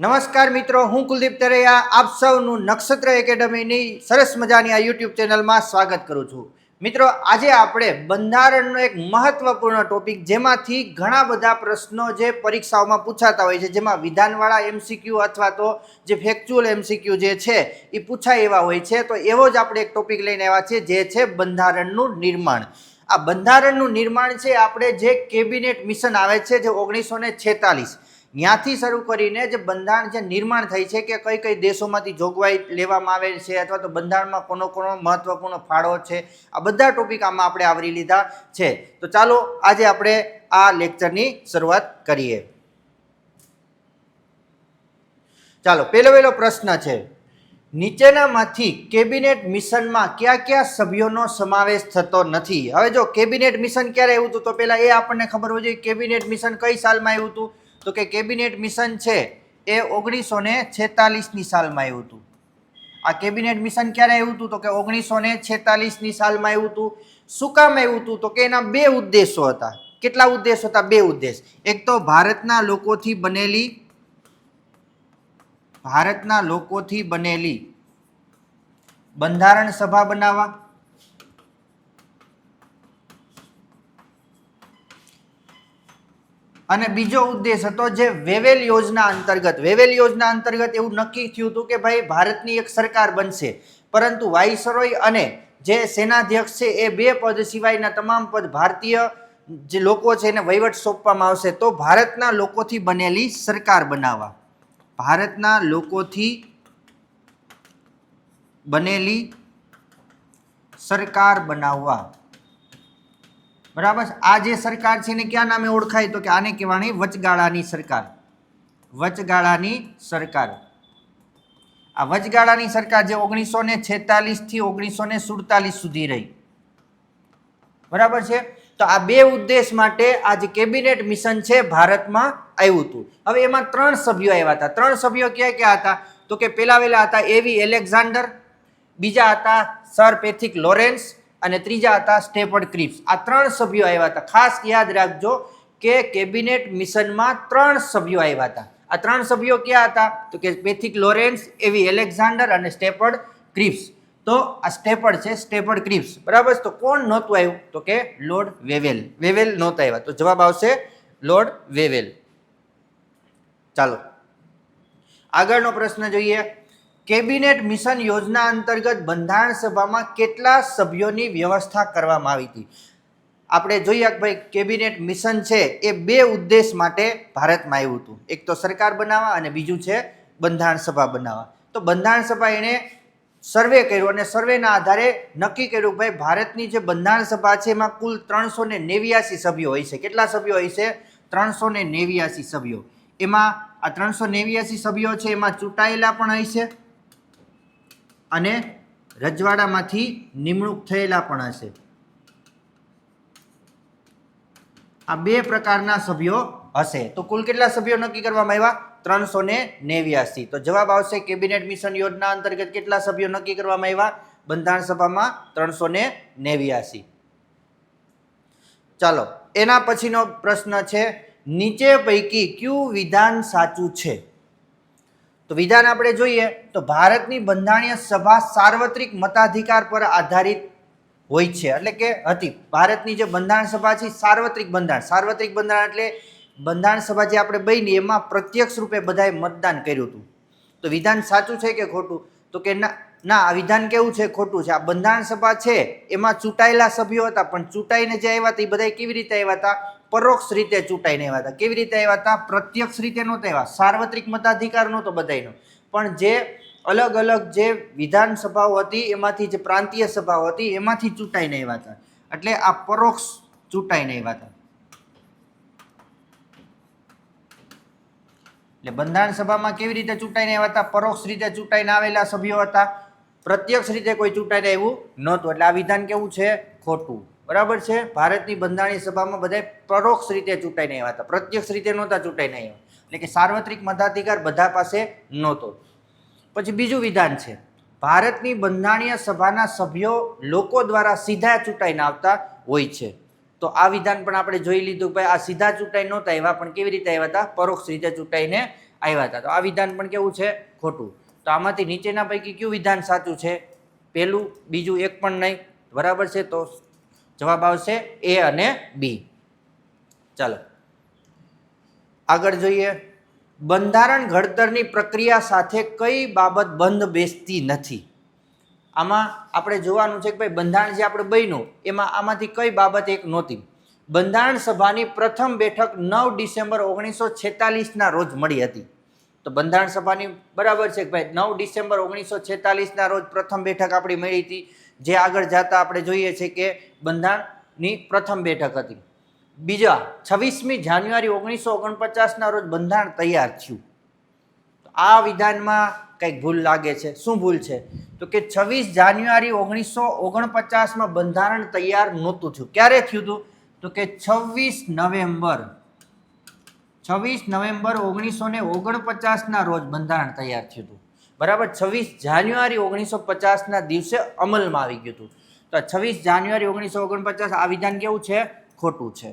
નમસ્કાર મિત્રો, હું કુલદીપ તરૈયા આપ સૌનું નક્ષત્ર એકેડમીની સરસ મજાની આ યુટ્યુબ ચેનલમાં સ્વાગત કરું છું. મિત્રો, આજે આપણે બંધારણનો એક મહત્વપૂર્ણ ટોપિક, જેમાંથી ઘણા બધા પ્રશ્નો જે પરીક્ષાઓમાં પૂછાતા હોય છે, જેમાં વિધાનવાળા એમસીક્યુ અથવા તો જે ફેક્ચ્યુઅલ એમસીક્યુ જે છે એ પૂછાય એવા હોય છે. તો એવો જ આપણે એક ટોપિક લઈને આવ્યા છીએ, જે છે બંધારણનું નિર્માણ. આ બંધારણનું નિર્માણ છે આપણે જે કેબિનેટ મિશન આવે છે, જે 1946 ત્યાંથી શરૂ કરીને જે બંધારણ જે નિર્માણ થઈ છે કે કઈ કઈ દેશોમાંથી જોગવાઈ લેવામાં આવે છે, અથવા તો બંધારણમાં કોનો કોનો મહત્વપૂર્ણ ફાળો છે, આ બધા ટોપિક આમાં આપણે આવરી લીધા છે. તો ચાલો આજે આપણે આ લેક્ચરની શરૂઆત કરીએ. ચાલો, પહેલો પ્રશ્ન છે, નીચેનામાંથી કેબિનેટ મિશનમાં કયા કયા સભ્યોનો સમાવેશ થતો નથી? હવે જો કેબિનેટ મિશન ક્યારે આવ્યું હતું, તો પહેલા એ આપણને ખબર હોવી જોઈએ કેબિનેટ મિશન કઈ સાલમાં આવ્યું હતું. તો કે કેબિનેટ મિશન છે એ 1946ની સાલમાં આવ્યું હતું. આ કેબિનેટ મિશન ક્યારે આવ્યું હતું? તો કે 1946ની સાલમાં આવ્યું હતું. શું કામ આવ્યું હતું? તો કે એના બે ઉદ્દેશો હતા. કેટલા ઉદ્દેશ હતા? બે ઉદ્દેશ. એક તો ભારતના લોકોથી બનેલી બંધારણ સભા બનાવવા, અને બીજો ઉદ્દેશ હતો જે વેવેલ યોજના અંતર્ગત એવું નક્કી થયું હતું કે ભાઈ ભારતની એક સરકાર બનશે, પરંતુ વાઇસરોય અને જે સેનાધ્યક્ષ છે એ બે પદ સિવાયના તમામ પદ ભારતીય જે લોકો છે એને વહીવટ સોંપવામાં આવશે. તો ભારતના લોકોથી બનેલી સરકાર બનાવવા, ભારતના લોકોથી બનેલી સરકાર બનાવવા, બરાબર. આ જે સરકાર છે એને ક્યાં નામે ઓળખાય? તો કે આને કહેવાની વચગાળાની સરકાર. આ વચગાળાની સરકાર જે 1946 થી 1947 સુધી રહી, બરાબર છે. તો આ બે ઉદ્દેશ માટે આ જે કેબિનેટ મિશન છે ભારતમાં આવ્યું હતું. હવે એમાં 3 સભ્યો આવ્યા હતા. 3 સભ્યો ક્યાં હતા? તો કે પેલા હતા એવી એલેક્ઝાન્ડર, બીજા હતા સર પેથિક લોરેન્સ, અને ત્રીજા હતા સ્ટેફર્ડ ક્રિપ્સ. આ 3 સભ્યો આવ્યા હતા. ખાસ યાદ રાખજો કે કેબિનેટ મિશનમાં 3 સભ્યો આવ્યા હતા. આ 3 સભ્યો ક્યાં હતા? તો કે પેથિક લોરેન્સ, એવી એલેક્ઝાન્ડર અને સ્ટેફર્ડ ક્રિપ્સ. તો આ સ્ટેફર્ડ ક્રિપ્સ, બરાબર. તો કોણ નહોતું આવ્યું? તો કે લોર્ડ વેવેલ નહોતા આવ્યા. તો જવાબ આવશે લોર્ડ વેવેલ. ચાલો આગળનો પ્રશ્ન જોઈએ. કેબિનેટ મિશન યોજના અંતર્ગત બંધારણ સભામાં કેટલા સભ્યોની વ્યવસ્થા કરવામાં આવી હતી? આપણે જોઈએ કે ભાઈ કેબિનેટ મિશન છે એ બે ઉદ્દેશ માટે ભારતમાં આવ્યું હતું. એક તો સરકાર બનાવવા અને બીજું છે બંધારણ સભા બનાવવા. તો બંધારણ સભા એને સર્વે કર્યો અને સર્વેના આધારે નક્કી કર્યું ભાઈ ભારતની જે બંધારણ સભા છે એમાં કુલ 389 સભ્યો હોય છે. કેટલા સભ્યો હોય છે? 389 સભ્યો. એમાં આ 389 સભ્યો છે એમાં ચૂંટાયેલા પણ હોય છે અને રજવાડામાંથી નિમણૂક થયેલા પણ હશે. આ બે પ્રકારના સભ્યો હશે. તો કુલ કેટલા સભ્યો નક્કી કરવામાં આવ્યા? 389. તો જવાબ આવશે કેબિનેટ મિશન યોજના અંતર્ગત કેટલા સભ્યો નક્કી કરવામાં આવ્યા બંધારણ સભામાં? 389. ચાલો એના પછીનો પ્રશ્ન છે, નીચે પૈકી કયું વિધાન સાચું છે? તો વિધાન આપણે જોઈએ તો ભારતની બંધારણીય સભા સાર્વત્રિક મતાધિકાર પર આધારિત હોય છે. એટલે કે હતી ભારતની જે બંધારણ સભા છે સાર્વત્રિક બંધારણ એટલે બંધારણ સભા જે આપણે બની એમાં પ્રત્યક્ષ રૂપે બધાએ મતદાન કર્યું હતું. તો વિધાન સાચું છે કે ખોટું? તો કે ના, આ વિધાન કેવું છે? ખોટું છે. આ બંધારણ સભા છે એમાં ચૂંટાયેલા સભ્યો હતા, પણ ચૂંટાઈને જે આવ્યા હતા એ બધા કેવી રીતે આવ્યા હતા? પરોક્ષ રીતે ચૂંટાઈને આવ્યા હતા. કેવી રીતે આવ્યા હતા? પ્રત્યક્ષ રીતે નહોતા આવ્યા. સાર્વત્રિક મતાધિકાર નહોતો બધાયનો, પણ જે અલગ અલગ જે વિધાનસભાઓ હતી એમાંથી, જે પ્રાંતીય સભાઓ હતી એમાંથી ચૂંટાઈને આવ્યા હતા. એટલે આ પરોક્ષ ચૂંટાઈને આવ્યા હતા. એટલે બંધારણ સભામાં કેવી રીતે ચૂંટાઈને આવ્યા હતા? પરોક્ષ રીતે ચૂંટાઈને આવેલા સભ્યો હતા. પ્રત્યક્ષ રીતે કોઈ ચૂંટાઈને આવ્યું નહોતું. એટલે આ વિધાન કેવું છે? ખોટું. બરાબર છે. ભારતની બંધારણીય સભામાં બધા પરોક્ષ રીતે ચૂંટાઈને આવ્યા હતા, પ્રત્યક્ષ રીતે નહોતા ચૂંટાઈને આવ્યા. એટલે કે સાર્વત્રિક મતાધિકાર બધા પાસે નહોતો. પછી બીજું વિધાન છે, ભારતની બંધારણીય સભાના સભ્યો લોકો દ્વારા સીધા ચૂંટાઈને આવતા હોય છે. તો આ વિધાન પણ આપણે જોઈ લીધું ભાઈ આ સીધા ચૂંટાઈ નહોતા આવ્યા, પણ કેવી રીતે આવ્યા હતા? પરોક્ષ રીતે ચૂંટાઈને આવ્યા હતા. તો આ વિધાન પણ કેવું છે? ખોટું. તો આમાંથી નીચેના પૈકી કયું વિધાન સાચું છે? પહેલું, બીજું એક પણ નહીં. બરાબર છે. તો જવાબ આવશે એ અને બી. ચાલો આગળ જોઈએ. બંધારણ ઘડતરની પ્રક્રિયા સાથે કઈ બાબત બંધ બેસતી નથી? આમાં આપણે જોવાનું છે કે ભાઈ બંધારણ જે આપણે બન્યું એમાં આમાંથી કઈ બાબત એક નહોતી. બંધારણ સભાની પ્રથમ બેઠક 9 ડિસેમ્બર 1946ના રોજ મળી હતી. તો બંધારણ સભાની બરાબર છે કે ભાઈ 9 ડિસેમ્બર 1946ના રોજ પ્રથમ બેઠક આપણી મળી હતી. જે આગળ જતા આપણે જોઈએ છે કે બંધારણની પ્રથમ બેઠક હતી. બીજા 26મી જાન્યુઆરી 1949ના રોજ બંધારણ તૈયાર થયું. આ વિધાનમાં કંઈક ભૂલ લાગે છે. શું ભૂલ છે? તો કે 26 જાન્યુઆરી 1949માં બંધારણ તૈયાર નહોતું થયું. ક્યારે થયું હતું? તો કે 26 નવેમ્બર 1949ના રોજ બંધારણ તૈયાર થયું હતું. બરાબર. 26 જાન્યુઆરી 1950ના દિવસે અમલમાં આવી ગયું હતું. તો 26 જાન્યુઆરી 1949 આ વિધાન કેવું છે? ખોટું છે.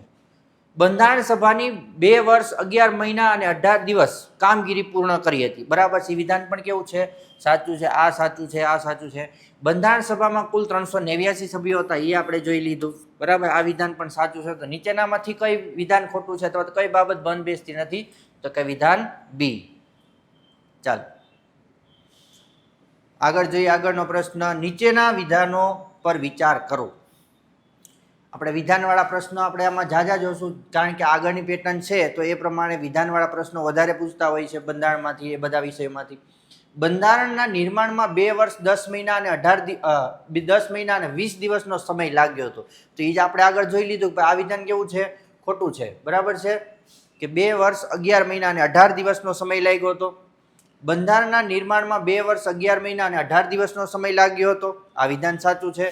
બંધારણ સભાની 2 વર્ષ 11 મહિના અને 18 દિવસ કામગીરી પૂર્ણ કરી હતી. બરાબર છે. વિધાન પણ કેવું છે? સાચું છે. આ સાચું છે. આ સાચું છે. બંધારણ સભામાં કુલ 389 સભ્યો હતા. એ આપણે જોઈ લીધું. બરાબર. આ વિધાન પણ સાચું છે. તો નીચેનામાંથી કઈ વિધાન ખોટું છે અથવા તો કઈ બાબત બંધ બેસતી નથી? તો કે વિધાન બી. ચાલો આગળ જોઈએ. આગળનો પ્રશ્ન, નીચેના વિધાનો પર વિચાર કરો. આપણે વિધાનવાળા પ્રશ્નો આપણે આમાં ઝાઝા જોશું, કારણ કે આગળની પેટર્ન છે તો એ પ્રમાણે વિધાનવાળા પ્રશ્નો વધારે પૂછતા હોય છે બંધારણમાંથી, એ બધા વિષયોમાંથી. બંધારણના નિર્માણમાં 2 વર્ષ 10 મહિના અને 10 મહિના અને 20 દિવસનો સમય લાગ્યો હતો. તો એ જ આપણે આગળ જોઈ લીધું કે આ વિધાન કેવું છે? ખોટું છે. બરાબર છે કે 2 વર્ષ 11 મહિના અને 18 દિવસનો સમય લાગ્યો હતો. બંધારણના નિર્માણમાં 2 વર્ષ 11 મહિના અને 18 દિવસનો સમય લાગ્યો હતો. આ વિધાન સાચું છે.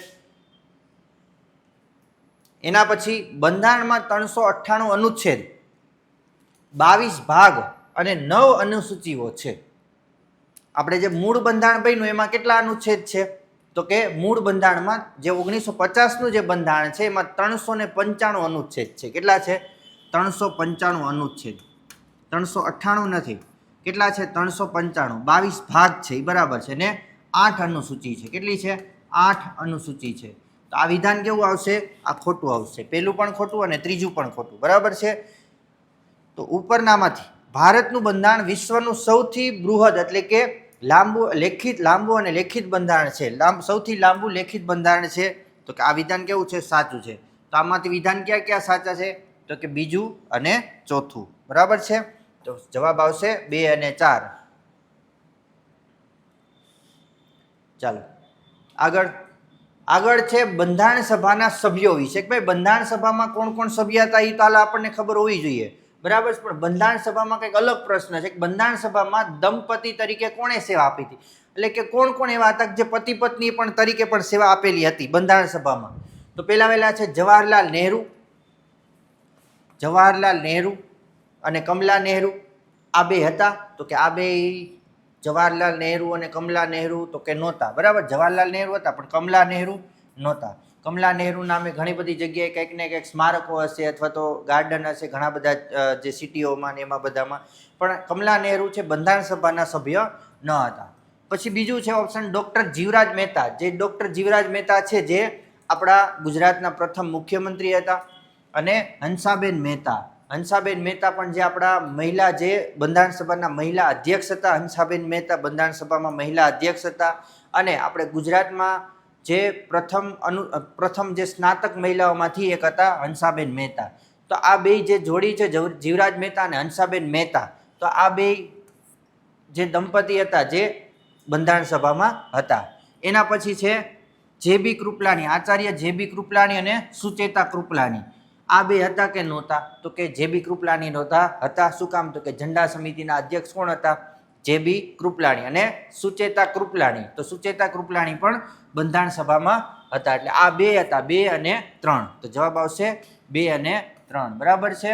એના પછી બંધારણમાં 398 અનુચ્છેદ, 22 ભાગ અને 9 અનુસૂચિઓ છે. આપણે જે મૂળ બંધારણ બન્યું એમાં કેટલા અનુચ્છેદ છે? તો કે મૂળ બંધારણમાં જે 1950નું જે બંધારણ છે એમાં 395 અનુચ્છેદ છે. કેટલા છે? 395 અનુચ્છેદ. 398 નથી. કેટલા છે? 395. 22 ભાગ છે એ બરાબર છે. ને 8 અનુસૂચિ છે. કેટલી છે? 8 અનુસૂચિ છે. તો આ વિધાન કેવું આવશે? આ ખોટું આવશે. પહેલું પણ ખોટું અને ત્રીજું પણ ખોટું. બરાબર છે. તો ઉપરનામાંથી ભારતનું બંધારણ વિશ્વનું સૌથી બૃહદ એટલે કે લાંબુ અને લેખિત બંધારણ છે. સૌથી લાંબુ લેખિત બંધારણ છે. તો કે આ વિધાન કેવું છે? સાચું છે. તો આમાંથી વિધાન ક્યાં ક્યાં સાચા છે? તો કે બીજું અને ચોથું. બરાબર છે. તો જવાબ આવશે 2 અને 4. ચાલો આગળ છે બંધારણ સભાના સભ્યો વિશે. કે ભાઈ બંધારણ સભામાં કોણ કોણ સભ્ય હતા એ તો આપણને ખબર હોવી જોઈએ. બરાબર છે. પણ બંધારણ સભામાં કંઈક અલગ પ્રશ્ન છે કે બંધારણ સભામાં દંપતિ તરીકે કોણે સેવા આપી હતી? એટલે કે કોણ કોણ એવા હતા જે પતિ પત્ની પણ તરીકે પણ સેવા આપેલી હતી બંધારણ સભામાં? તો પહેલા છે જવાહરલાલ નહેરુ અને કમલા નહેરુ. આ બે હતા. તો કે આ બે જવાહરલાલ નહેરુ અને કમલા નહેરુ તો કે નહોતા. બરાબર. જવાહરલાલ નહેરુ હતા પણ કમલા નહેરુ નહોતા. કમલા નહેરુ નામે ઘણી બધી જગ્યાએ કંઈક ને કંઈક સ્મારકો હશે અથવા તો ગાર્ડન હશે ઘણા બધા જે સિટીઓમાં ને એમાં બધામાં. પણ કમલા નહેરુ છે બંધારણ સભાના સભ્ય ન હતા. પછી બીજું છે ઓપ્શન ડૉક્ટર જીવરાજ મહેતા. જે ડૉક્ટર જીવરાજ મહેતા છે જે આપણા ગુજરાતના પ્રથમ મુખ્યમંત્રી હતા. અને હંસાબેન મહેતા પણ જે આપણા મહિલા જે બંધારણ સભાના મહિલા અધ્યક્ષ હતા. હંસાબેન મહેતા બંધારણ સભામાં મહિલા અધ્યક્ષ હતા. અને આપણે ગુજરાતમાં જે પ્રથમ જે સ્નાતક મહિલાઓમાંથી એક હતા હંસાબેન મહેતા. તો આ બે જે જોડી છે જીવરાજ મહેતા અને હંસાબેન મહેતા, તો આ બે જે દંપતી હતા જે બંધારણ સભામાં હતા. એના પછી છે જેબી કૃપલાણી, આચાર્ય જેબી કૃપલાણી અને સુચેતા કૃપલાણી. આ બે હતા કે નહોતા? તો કે જેબી કૃપલાણી નહોતા હતા. શું કામ? તો કે ઝંડા સમિતિના અધ્યક્ષ કોણ હતા? જેબી કૃપલાણી અને સુચેતા કૃપલાણી. તો સુચેતા કૃપલાણી પણ બંધારણ સભામાં હતા. એટલે આ બે હતા, 2 અને 3. તો જવાબ આવશે 2 અને 3. બરાબર છે.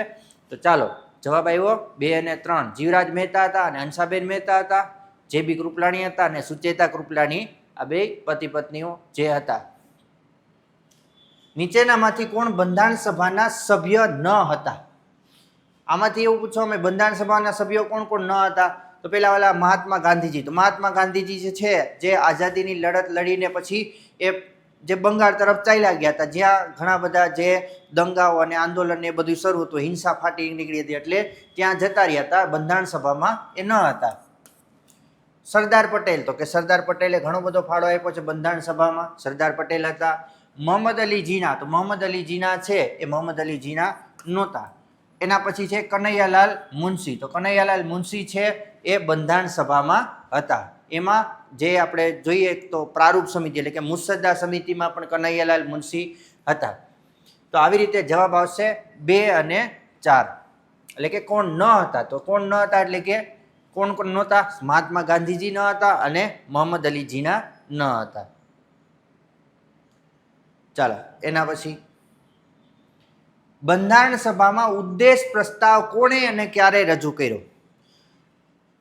તો ચાલો જવાબ આવ્યો 2 અને 3. જીવરાજ મહેતા હતા અને હંસાબેન મહેતા હતા. જેબી કૃપલાણી હતા અને સુચેતા કૃપલાણી. આ બે પતિ પત્નીઓ જે હતા. નીચેનામાંથી કોણ બંધારણ સભાના સભ્ય ન હતા? આમાંથી એવું પૂછવામાં બંધારણ સભાના સભ્યો કોણ કોણ ન હતા? તો પેલા વાલા મહાત્મા ગાંધીજી. તો મહાત્મા ગાંધીજી જે છે જે આઝાદીની લડત લડીને પછી એ જે બંગાળ તરફ ચાલ્યા ગયા હતા, જ્યાં ઘણા બધા જે દંગાઓ અને આંદોલન એ બધું શરૂ હતું, હિંસા ફાટી નીકળી હતી, એટલે ત્યાં જતા રહ્યા હતા. બંધારણ સભામાં એ ન હતા. સરદાર પટેલ, તો કે સરદાર પટેલે ઘણો બધો ફાળો આપ્યો છે બંધારણ સભામાં. સરદાર પટેલ હતા. મોહમ્મદ અલી જીના, તો મોહમ્મદ અલી જીના છે એ મોહમ્મદ અલી જીના નહોતા. એના પછી છે કનૈયાલાલ મુનશી. તો કનૈયાલાલ મુનશી છે એ બંધારણ સભામાં હતા. એમાં જે આપણે જોઈએ તો પ્રારૂપ સમિતિ એટલે કે મુસદ્દા સમિતિમાં પણ કનૈયાલાલ મુનશી હતા. તો આવી રીતે જવાબ આવશે 2 અને 4. એટલે કે કોણ ન હતા? તો કોણ ન હતા એટલે કે કોણ કોણ નહોતા? મહાત્મા ગાંધીજી ન હતા અને મોહમ્મદ અલી જીના ન હતા. ચાલો એના પછી બંધારણ સભામાં ઉદ્દેશ પ્રસ્તાવ કોણે અને ક્યારે રજૂ કર્યો?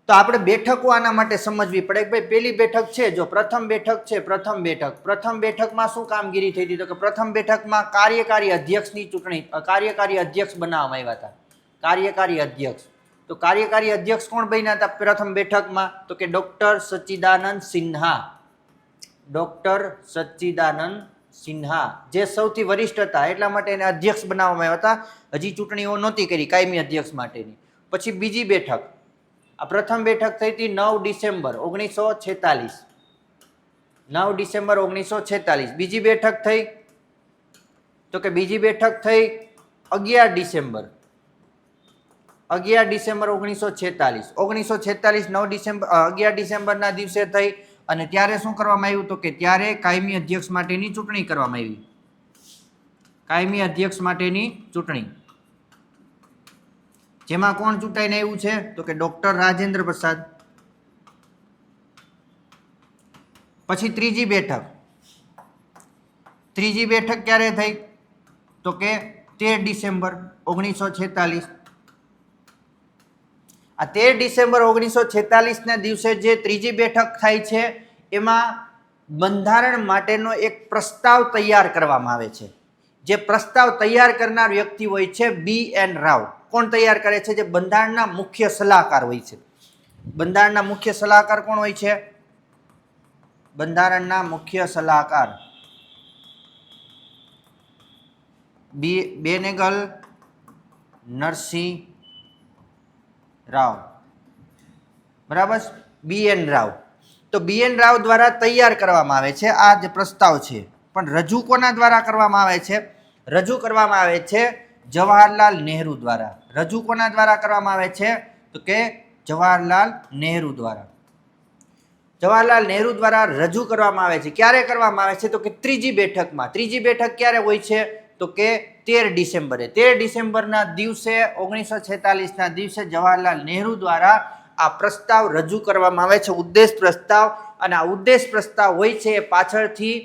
તો આપણે બેઠકો આના માટે સમજવી પડે કે ભાઈ પેલી બેઠક છે, જો પ્રથમ બેઠક છે, પ્રથમ બેઠકમાં શું કામગીરી થઈ હતી? તો કે પ્રથમ બેઠકમાં કાર્યકારી અધ્યક્ષની ચૂંટણી, કાર્યકારી અધ્યક્ષ બનાવવામાં આવ્યા હતા. કાર્યકારી અધ્યક્ષ, તો કાર્યકારી અધ્યક્ષ કોણ બન્યા હતા પ્રથમ બેઠકમાં? તો કે ડોક્ટર સચ્ચિદાનંદ સિન્હા. ડોક્ટર સચ્ચિદાનંદ સિન્હા જે સૌથી વરિષ્ઠ હતા એટલા માટે એને અધ્યક્ષ બનાવવામાં આવ્યા હતા. હજી ચૂંટણીઓ નહોતી કરી કાયમી અધ્યક્ષ માટેની. પછી બીજી બેઠક, આ પ્રથમ બેઠક થઈ હતી 9 ડિસેમ્બર 1946. 9 ડિસેમ્બર 1946. બીજી બેઠક થઈ, તો કે બીજી બેઠક થઈ 11 ડિસેમ્બર 1946. 1946 9 ડિસેમ્બર 11 ડિસેમ્બરના દિવસે થઈ. અને ત્યારે શું કરવામાં આવ્યું? તો કે ત્યારે કાયમી અધ્યક્ષ માટેની ચૂંટણી કરવામાં આવી. કાયમી અધ્યક્ષ માટેની ચૂંટણી, જેમાં કોણ ચૂંટાઈને આવ્યું છે? તો કે ડોક્ટર રાજેન્દ્ર પ્રસાદ. પછી ત્રીજી બેઠક ક્યારે થઈ? તો કે 13 ડિસેમ્બર 1946. આ 13 ડિસેમ્બર 1946 ના દિવસે જે ત્રીજી બેઠક થાય છે એમાં બંધારણ માટેનો એક પ્રસ્તાવ તૈયાર કરવામાં આવે છે. જે પ્રસ્તાવ તૈયાર કરનાર વ્યક્તિ હોય છે BN રાવ. કોણ તૈયાર કરે છે? જે બંધારણના મુખ્ય સલાહકાર હોય છે. બંધારણના મુખ્ય સલાહકાર કોણ હોય છે? બંધારણના મુખ્ય સલાહકાર બેનેગલ નરસિંહ રાવ. બરાબર, BN રાવ. તો BN રાવ દ્વારા તૈયાર કરવામાં આવે છે આ જે પ્રસ્તાવ છે. પણ રજૂ કોના દ્વારા કરવામાં આવે છે? રજૂ કરવામાં આવે છે જવાહરલાલ નહેરુ દ્વારા. રજૂ કોના દ્વારા કરવામાં આવે છે? તો કે જવાહરલાલ નહેરુ દ્વારા. જવાહરલાલ નહેરુ દ્વારા રજૂ કરવામાં આવે છે. ક્યારે કરવામાં આવે છે? તો કે ત્રીજી બેઠકમાં. ત્રીજી બેઠક ક્યારે હોય છે? તો કે 13 ડિસેમ્બરે. 13 ડિસેમ્બરના દિવસે 1946ના દિવસે જવાહરલાલ નહેરુ દ્વારા આ પ્રસ્તાવ રજૂ કરવામાં આવે છે, ઉદ્દેશ પ્રસ્તાવ. અને આ ઉદ્દેશ પ્રસ્તાવ હોય છે એ પાછળથી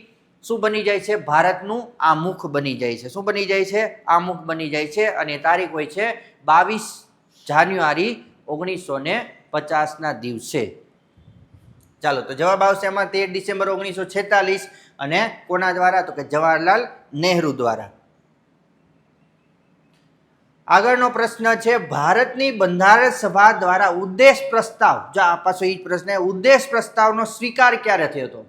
શું બની જાય છે? ભારતનું આમુખ બની જાય છે. શું બની જાય છે? આમુખ બની જાય છે. અને તારીખ હોય છે 22 જાન્યુઆરી 1950ના દિવસે. ચાલો તો જવાબ આવશે એમાં 13 ડિસેમ્બર 1946. અને કોના દ્વારા? તો કે જવાહરલાલ નહેરુ દ્વારા. આગળનો પ્રશ્ન છે ભારતની બંધારણ સભા દ્વારા ઉદ્દેશ પ્રસ્તાવ, જો આ પાછો એ પ્રશ્ન, ઉદ્દેશ પ્રસ્તાવનો સ્વીકાર ક્યારે થયો હતો?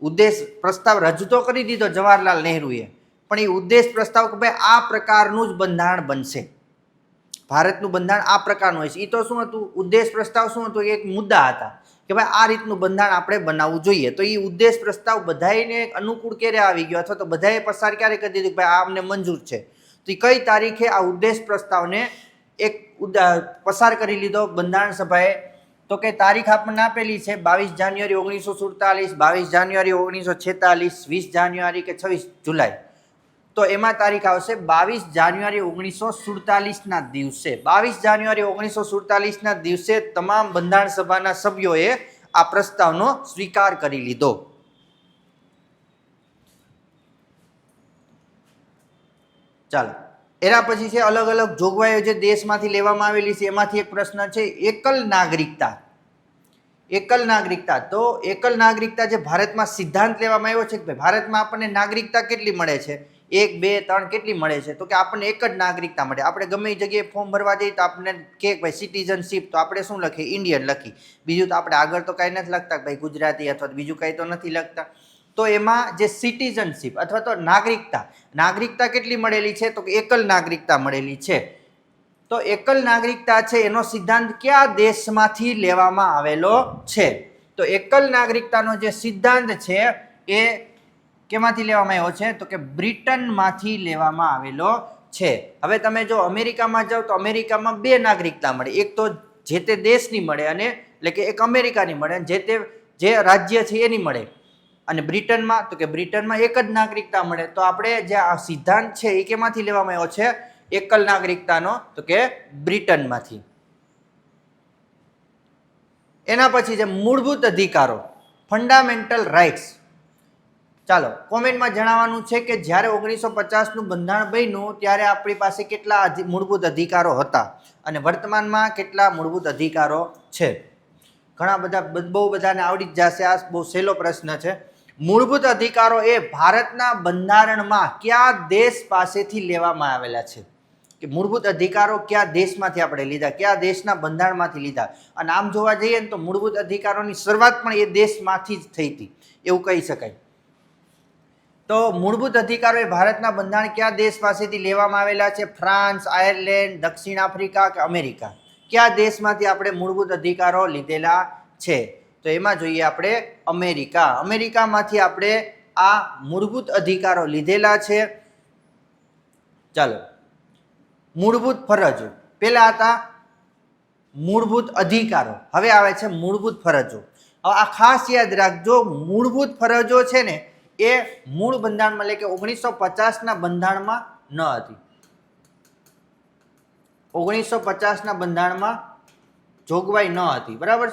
ઉદ્દેશ પ્રસ્તાવ રજૂ તો કરી દીધો જવાહરલાલ નહેરુએ, પણ એ ઉદ્દેશ પ્રસ્તાવ કે ભાઈ આ પ્રકારનું જ બંધારણ બનશે, ભારતનું બંધારણ આ પ્રકારનું હોય છે. એ તો શું હતું? ઉદ્દેશ પ્રસ્તાવ શું હતું? એક મુદ્દા હતા કે ભાઈ આ રીતનું બંધારણ આપણે બનાવવું જોઈએ. તો એ ઉદ્દેશ પ્રસ્તાવ બધાને અનુકૂળ ક્યારે આવી ગયો, અથવા તો બધાએ પસાર ક્યારે કરી દીધું કે ભાઈ આ અમને મંજૂર છે? તો કઈ તારીખે આ ઉદ્દેશ પ્રસ્તાવને એક પસાર કરી લીધો બંધારણ સભાએ? તો કે તારીખ આપણને આપેલી છે 22 જાન્યુઆરી 1947, 22 જાન્યુઆરી 1946, 20 જાન્યુઆરી કે 26 જુલાઈ. તો એમાં તારીખ આવશે 22 જાન્યુઆરી 1947ના દિવસે. 22 જાન્યુઆરી 1947ના દિવસે તમામ બંધારણ સભાના સભ્યોએ આ પ્રસ્તાવનો સ્વીકાર કરી લીધો. ચાલો એના પછી છે અલગ અલગ જોગવાઈઓ જે દેશમાંથી લેવામાં આવેલી છે. એમાંથી એક પ્રશ્ન છે એકલ નાગરિકતા. એકલ નાગરિકતા, તો એકલ નાગરિકતા જે ભારતમાં સિદ્ધાંત લેવામાં આવ્યો છે કે ભારતમાં આપણને નાગરિકતા કેટલી મળે છે? 1, 2, 3 કેટલી મળે છે? તો કે આપણને એક જ નાગરિકતા મળે. આપણે ગમે એ જગ્યાએ ફોર્મ ભરવા જઈએ તો આપણને કે ભાઈ સિટીઝનશીપ, તો આપણે શું લખીએ? ઇન્ડિયન લખી. બીજું તો આપણે આગળ તો કાંઈ નથી લખતા ભાઈ ગુજરાતી અથવા બીજું કાંઈ તો નથી લખતા. તો એમાં જે સિટીઝનશીપ અથવા તો નાગરિકતા કેટલી મળેલી છે? તો કે એકલ નાગરિકતા મળેલી છે. તો એકલ નાગરિકતા છે એનો સિદ્ધાંત કયા દેશમાંથી લેવામાં આવેલો છે? તો એકલ નાગરિકતાનો જે સિદ્ધાંત છે એ કેમાંથી લેવામાં આવ્યો છે? તો કે બ્રિટનમાંથી લેવામાં આવેલો છે. હવે તમે જો અમેરિકામાં જાઓ તો અમેરિકામાં 2 નાગરિકતા મળે. એક તો જે તે દેશની મળે અને એટલે કે એક અમેરિકાની મળે અને જે રાજ્ય છે એની મળે. અને બ્રિટનમાં તો કે બ્રિટનમાં એક જ નાગરિકતા મળે. તો આપણે જે આ સિદ્ધાંત છે એ કેમાંથી લેવામાં આવ્યો છે? એકલ નાગરિકતાનો, તો કે બ્રિટનમાંથી. એના પછી જે મૂળભૂત અધિકારો, ફંડામેન્ટલ રાઇટ્સ. ચાલો કોમેન્ટમાં જણાવવાનું છે કે જ્યારે 1950નું બંધારણ બન્યું ત્યારે આપણી પાસે કેટલા મૂળભૂત અધિકારો હતા અને વર્તમાનમાં કેટલા મૂળભૂત અધિકારો છે? ઘણા બધા બહુ બધાને આવડી જ જશે. આ બહુ સહેલો પ્રશ્ન છે. મૂળભૂત અધિકારો એ ભારતના બંધારણમાં કયા દેશ પાસેથી લેવામાં આવેલા છે? કે મૂળભૂત અધિકારો કયા દેશમાંથી આપણે લીધા, કયા દેશના બંધારણમાંથી લીધા? અને આમ જોવા જઈએ ને તો મૂળભૂત અધિકારોની શરૂઆત પણ એ દેશમાંથી જ થઈ હતી એવું કહી શકાય. તો મૂળભૂત અધિકારો એ ભારતના બંધારણ કયા દેશ પાસેથી લેવામાં આવેલા છે? ફ્રાન્સ, આયર્લેન્ડ, દક્ષિણ આફ્રિકા કે અમેરિકા? કયા દેશમાંથી આપણે મૂળભૂત અધિકારો લીધેલા છે? તો એમાં જોઈએ આપણે અમેરિકા. અમેરિકામાંથી આપણે આ મૂળભૂત અધિકારો લીધેલા છે. ચાલો, મૂળભૂત ફરજો. પહેલા હતા મૂળભૂત અધિકારો, હવે આવે છે મૂળભૂત ફરજો. હવે આ ખાસ યાદ રાખજો, મૂળભૂત ફરજો છે ને એ મૂળ બંધારણમાં એટલે કે 1950ના બંધારણમાં ન હતી. 1950ના બંધારણમાં જોગવાઈ ન હતી, બરાબર.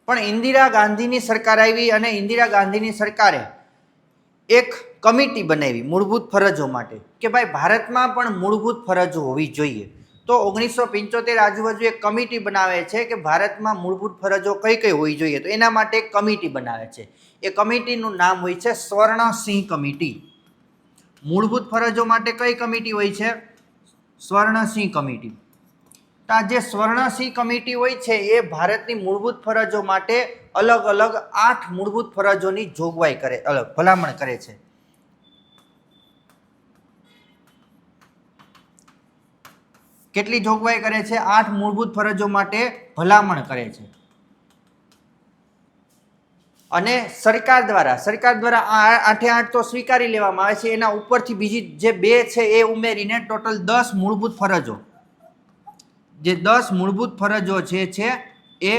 પણ ઇન્દિરા ગાંધીની સરકાર આવી અને ઇન્દિરા ગાંધીની સરકારે એક કમિટી બનાવી મૂળભૂત ફરજો માટે કે ભાઈ ભારતમાં પણ મૂળભૂત ફરજો હોવી જોઈએ. તો 1975 આજુબાજુ એક કમિટી બનાવે છે કે ભારતમાં મૂળભૂત ફરજો કઈ કઈ હોવી જોઈએ. તો એના માટે એક કમિટી બનાવે છે. એ કમિટીનું નામ હોય છે સ્વર્ણસિંહ કમિટી. મૂળભૂત ફરજો માટે કઈ કમિટી હોય છે? સ્વર્ણસિંહ કમિટી. તો આ જે સ્વર્ણસિંહ કમિટી હોય છે એ ભારતની મૂળભૂત ફરજો માટે અલગ અલગ 8 મૂળભૂત ફરજોની જોગવાઈ કરે, ભલામણ કરે છે. કેટલી જોગવાઈ કરે છે? 8 મૂળભૂત ફરજો માટે ભલામણ કરે છે. અને સરકાર દ્વારા આ 8 તો સ્વીકારી લેવામાં આવે છે. એના ઉપરથી બીજી જે 2 છે એ ઉમેરીને ટોટલ 10 મૂળભૂત ફરજો, જે 10 મૂળભૂત ફરજો છે એ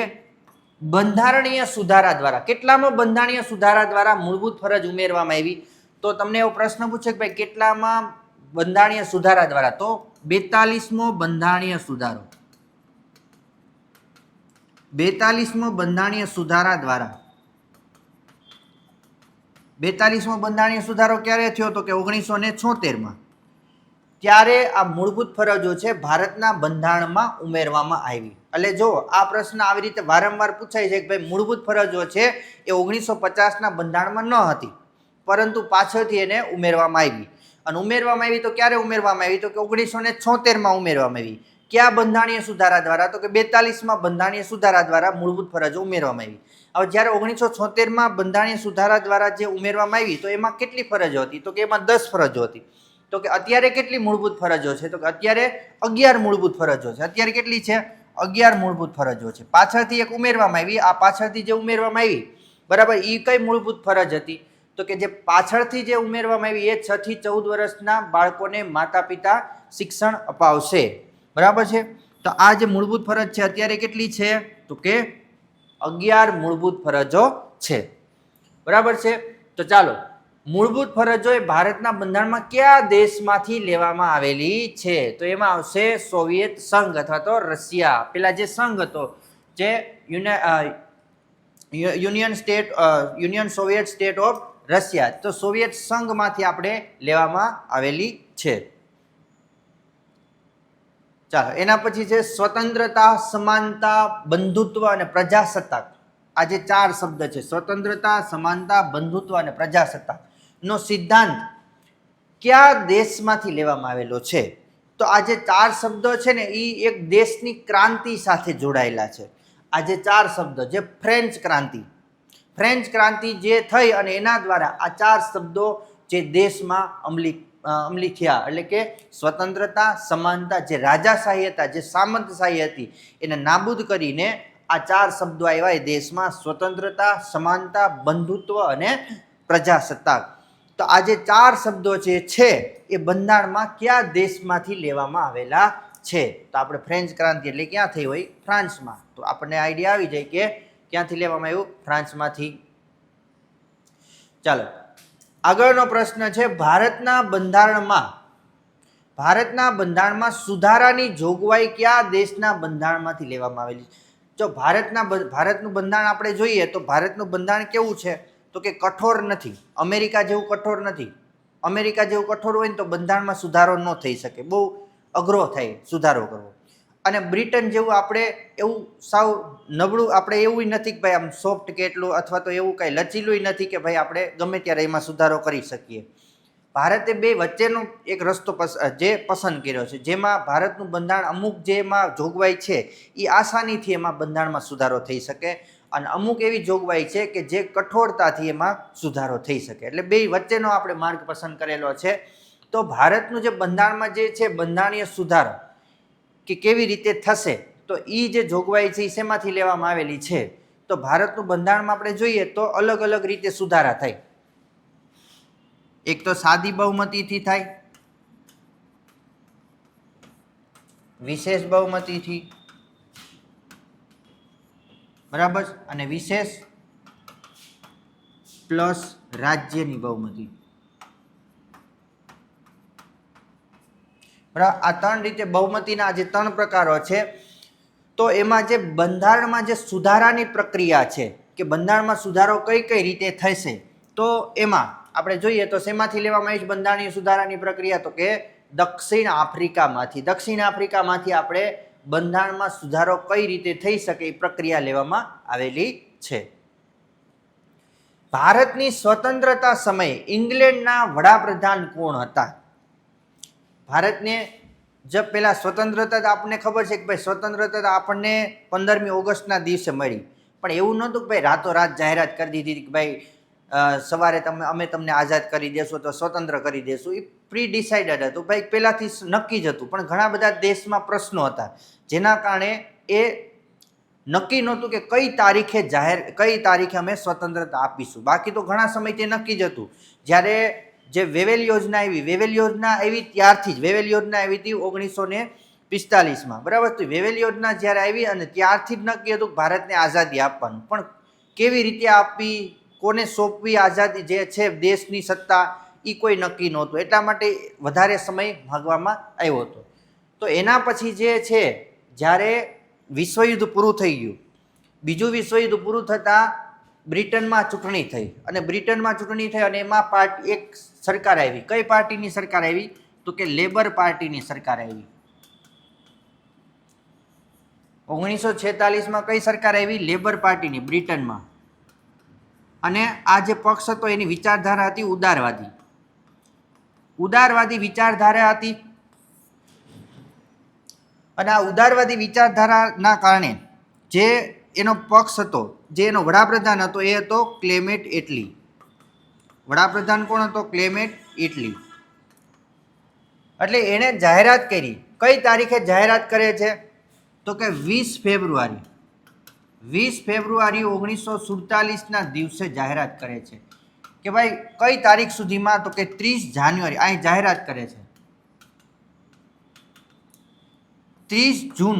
બંધારણીય સુધારા દ્વારા. કેટલામાં બંધારણીય સુધારા દ્વારા મૂળભૂત ફરજ ઉમેરવામાં આવી? તો તમને એવો પ્રશ્ન પૂછે કે ભાઈ કેટલામાં બંધારણીય સુધારા દ્વારા? તો 42મો બંધારણીય સુધારો. 42મો બંધારણીય સુધારા દ્વારા. 42મો બંધારણીય સુધારો ક્યારે થયો? તો કે 1976માં. ત્યારે આ મૂળભૂત ફરજો છે ભારતના બંધારણમાં ઉમેરવામાં આવી. એટલે જો આ પ્રશ્ન આવી રીતે વારંવાર પૂછાય છે કે ભાઈ મૂળભૂત ફરજો છે એ 1950ના બંધારણમાં ન હતી, પરંતુ પાછળથી એને ઉમેરવામાં આવી. અને ઉમેરવામાં આવી તો ક્યારે ઉમેરવામાં આવી? તો કે 1976માં ઉમેરવામાં આવી. કયા બંધારણીય સુધારા દ્વારા? તો કે 42માં બંધારણીય સુધારા દ્વારા મૂળભૂત ફરજો ઉમેરવામાં આવી. હવે જ્યારે 1976માં બંધારણીય સુધારા દ્વારા જે ઉમેરવામાં આવી તો એમાં કેટલી ફરજો હતી? તો કે એમાં 10 ફરજો હતી. તો કે અત્યારે કેટલી મૂળભૂત ફરજો છે? તો કે અત્યારે 11 મૂળભૂત ફરજો છે. અત્યારે કેટલી છે? 11 મૂળભૂત ફરજો છે. પાછળથી એક ઉમેરવામાં આવી. આ પાછળથી જે ઉમેરવામાં આવી, બરાબર, એ કઈ મૂળભૂત ફરજ હતી? તો કે જે પાછળથી જે ઉમેરવામાં આવી એ 6 થી 14 વર્ષના બાળકોને માતા પિતા શિક્ષણ અપાવશે, બરાબર છે. તો આ જે મૂળભૂત ફરજ છે અત્યારે કેટલી છે? તો કે 11 મૂળભૂત ફરજો છે, બરાબર છે. તો ચાલો, મૂળભૂત ફરજો એ ભારતના બંધારણમાં કયા દેશમાંથી લેવામાં આવેલી છે? તો એમાં આવશે સોવિયત સંઘ અથવા તો રશિયા. પેલા જે સંઘ હતો, જે union Soviet state of Russia, તો સોવિયત સંઘમાંથી આપણે લેવામાં આવેલી છે. ચાલો, એના પછી છે સ્વતંત્રતા, સમાનતા, બંધુત્વ અને પ્રજાસત્તાક. આ જે 4 શબ્દ છે, સ્વતંત્રતા, સમાનતા, બંધુત્વ અને પ્રજાસત્તાક. નો સિદ્ધાંત કયા દેશમાંથી લેવામાં આવેલો છે? તો આ જે 4 શબ્દો છે ને એ એક દેશની ક્રાંતિ સાથે જોડાયેલા છે. આ જે 4 શબ્દો, જે ફ્રેન્ચ ક્રાંતિ જે થઈ અને એના દ્વારા આ 4 શબ્દો જે દેશમાં અમલી થયા, એટલે કે સ્વતંત્રતા, સમાનતા, જે રાજાશાહી હતા, જે સામંતશાહી હતી, એને નાબૂદ કરીને આ 4 શબ્દો આવ્યા એ દેશમાં: સ્વતંત્રતા, સમાનતા, બંધુત્વ અને પ્રજાસત્તાક. તો આ જે 4 શબ્દો જે છે એ બંધારણમાં કયા દેશમાંથી લેવામાં આવેલા છે? તો આપણે ફ્રેન્ચ ક્રાંતિ એટલે ક્યાં થઈ હોય? ફ્રાન્સમાં. તો આપણને આઈડિયા આવી જાય કે ક્યાંથી લેવામાં આવ્યું? ફ્રાન્સમાંથી. ચાલો, આગળનો પ્રશ્ન છે, ભારતના બંધારણમાં સુધારાની જોગવાઈ કયા દેશના બંધારણમાંથી લેવામાં આવેલી છે? જો ભારતનું બંધારણ આપણે જોઈએ તો ભારતનું બંધારણ કેવું છે? તો કે કઠોર નથી, અમેરિકા જેવું કઠોર નથી. અમેરિકા જેવું કઠોર હોય ને તો બંધારણમાં સુધારો ન થઈ શકે, બહુ અઘરો થાય સુધારો કરવો. અને બ્રિટન જેવું આપણે એવું સાવ નબળું, આપણે એવું નથી કે ભાઈ આમ સોફ્ટ કે એટલું, અથવા તો એવું કાંઈ લચીલું નથી કે ભાઈ આપણે ગમે ત્યારે એમાં સુધારો કરી શકીએ. ભારતે બે વચ્ચેનો એક રસ્તો પસંદ કર્યો છે, જેમાં ભારતનું બંધારણ અમુક જેમાં જોગવાઈ છે એ આસાનીથી એમાં બંધારણમાં સુધારો થઈ શકે, અને અમુક એવી જોગવાઈ છે કે જે કઠોરતાથી એમાં સુધારો થઈ શકે. એટલે બે વચ્ચેનો આપણે માર્ગ પસંદ કરેલો છે. તો ભારતનું જે બંધારણમાં જે છે બંધારણીય સુધારો કે કેવી રીતે થશે, તો એ જે જોગવાઈ છે એ શેમાંથી લેવામાં આવેલી છે? તો ભારતનું બંધારણમાં આપણે જોઈએ તો અલગ અલગ રીતે સુધારા થાય. એક તો સાદી બહુમતીથી થાય, વિશેષ બહુમતીથી, બરાબર, અને વિશેષ પ્લસ રાજ્યની બહુમતી. બરાબર, આ 3 રીતે બહુમતીના જે 3 પ્રકારો છે. તો એમાં જે બંધારણમાં જે સુધારાની પ્રક્રિયા છે કે બંધારણમાં સુધારો કઈ કઈ રીતે થશે, તો એમાં આપણે જોઈએ તો શેમાંથી લેવામાં આવી છે બંધારણીય સુધારાની પ્રક્રિયા? તો કે દક્ષિણ આફ્રિકામાંથી આપણે બંધારણમાં સુધારો કઈ રીતે થઈ શકે એ પ્રક્રિયા લેવામાં આવેલી છે. ભારતની સ્વતંત્રતા સમયે ઇંગ્લેન્ડના વડાપ્રધાન કોણ હતા? ભારતને જબ પહેલા સ્વતંત્રતા આપણને ખબર છે કે ભાઈ સ્વતંત્રતા આપણને 15મી ઓગસ્ટના દિવસે મળી, પણ એવું નહોતું કે ભાઈ રાતોરાત જાહેરાત કરી દીધી કે ભાઈ સવારે અમે તમને આઝાદ કરી દેશું તો સ્વતંત્ર કરી દેશું. એ પ્રી ડિસાઇડેડ હતું, ભાઈ પહેલાંથી નક્કી જ હતું. પણ ઘણા બધા દેશમાં પ્રશ્નો હતા, જેના કારણે એ નક્કી નહોતું કે કઈ તારીખે અમે સ્વતંત્રતા આપીશું. બાકી તો ઘણા સમયથી નક્કી જ હતું. જ્યારે જે વેવેલ યોજના આવી ત્યારથી જ, વેવેલ યોજના આવી હતી 1945માં, બરાબર. તો વેવેલ યોજના જ્યારે આવી અને ત્યારથી જ નક્કી હતું ભારતને આઝાદી આપવાનું. પણ કેવી રીતે આપવી, કોને સોંપવી આઝાદી જે છે દેશની સત્તા, એ કોઈ નક્કી નહોતું. એટલા માટે વધારે સમય માંગવામાં આવ્યો હતો. તો એના પછી જે છે, જ્યારે વિશ્વયુદ્ધ પૂરું થઈ ગયું, બીજું વિશ્વયુદ્ધ પૂરું થતાં બ્રિટનમાં ચૂંટણી થઈ, અને એમાં એક સરકાર આવી. કઈ પાર્ટીની સરકાર આવી? તો કે લેબર પાર્ટીની સરકાર આવી. 1946માં કઈ સરકાર આવી? લેબર પાર્ટીની, બ્રિટનમાં. અને આ જે પક્ષ હતો એની વિચારધારા હતી ઉદારવાદી વિચારધારા હતી. અને આ ઉદારવાદી વિચારધારાના કારણે જે એનો પક્ષ હતો, જે એનો વડાપ્રધાન હતો, એ હતો ક્લેમેન્ટ એટલી. વડાપ્રધાન કોણ હતો? ક્લેમેન્ટ એટલી. એટલે એણે જાહેરાત કરી. કઈ તારીખે જાહેરાત કરે છે? તો કે 20 ફેબ્રુઆરી 1947ના દિવસે જાહેરાત કરે છે કે ભાઈ કઈ તારીખ સુધીમાં? તો કે 30 જાન્યુઆરી. અહીં જાહેરાત કરે છે 30 જૂન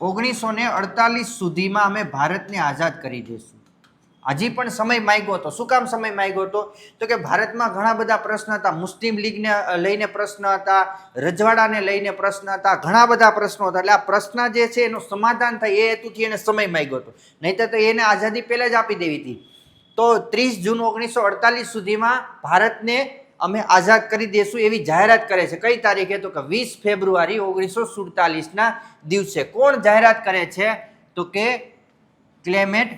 1948 સુધીમાં અમે ભારતને આઝાદ કરી દઈશું. હજી પણ સમય માંગ્યો હતો. શું કામ સમય માંગ્યો હતો? તો કે ભારતમાં ઘણા બધા પ્રશ્ન હતા. મુસ્લિમ લીગને લઈને પ્રશ્ન હતા, રજવાડાને લઈને પ્રશ્ન હતા, ઘણા બધા પ્રશ્નો હતા. એટલે આ પ્રશ્ન જે છે એનું સમાધાન થાય એ હેતુથી એને સમય માંગ્યો હતો. નહીંતર તો એને આઝાદી પહેલાં જ આપી દેવી હતી. તો 30 જૂન 1948 સુધીમાં ભારતને અમે આઝાદ કરી દેશું એવી જાહેરાત કરે છે. કઈ તારીખે? તો કે 20 ફેબ્રુઆરી 1947ના દિવસે. કોણ જાહેરાત કરે છે? તો કે ક્લેમેટ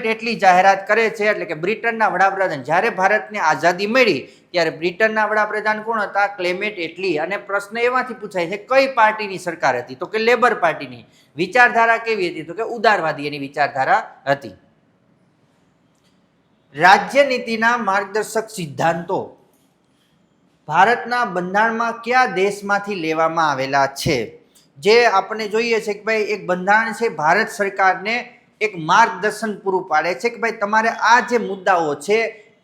એટલી જાહેરાત કરે છે, એટલે કે બ્રિટનના વડાપ્રધાન, જ્યારે ભારતને આઝાદી મળી ત્યારે બ્રિટનના વડાપ્રધાન કોણ હતા? ક્લેમેટ એટલી. અને પ્રશ્ન એમાંથી પૂછાય છે કઈ પાર્ટીની સરકાર હતી? તો કે લેબર પાર્ટીની. વિચારધારા કેવી હતી? તો કે ઉદારવાદી એની વિચારધારા હતી. રાજ્યનીતિના માર્ગદર્શક સિદ્ધાંતો ભારતના બંધારણમાં કયા દેશમાંથી લેવામાં આવેલા છે? જે આપણે જોઈએ છે કે ભાઈ એક બંધારણ છે ભારત સરકારને એક માર્ગદર્શન પૂરું પાડે છે કે ભાઈ તમારે આ જે મુદ્દાઓ છે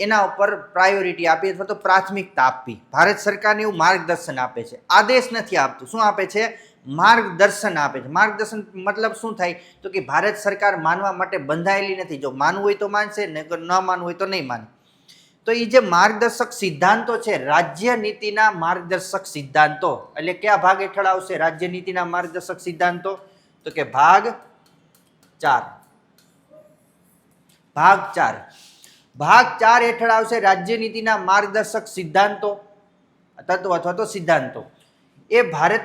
એના ઉપર પ્રાયોરિટી આપી અથવા તો પ્રાથમિકતા આપવી. ભારત સરકારને એવું માર્ગદર્શન આપે છે, આદેશ નથી આપતું. શું આપે છે? માર્ગદર્શન આપે છે. માર્ગદર્શન મતલબ શું થાય? તો કે ભારત સરકાર માનવા માટે બંધાયેલી નથી. જો માનવું હોય તો માનશે, ન માનવું હોય તો નહીં માને. તો એ જે માર્ગદર્શક સિદ્ધાંતો છે, રાજ્ય નીતિના માર્ગદર્શક સિદ્ધાંતો, એટલે કયા ભાગ હેઠળ આવશે રાજ્ય નીતિના માર્ગદર્શક સિદ્ધાંતો? તો કે ભાગ 4. ભાગ 4 હેઠળ આવશે રાજ્ય નીતિના માર્ગદર્શક સિદ્ધાંતો, તત્વો અથવા તો સિદ્ધાંતો. એ ભારત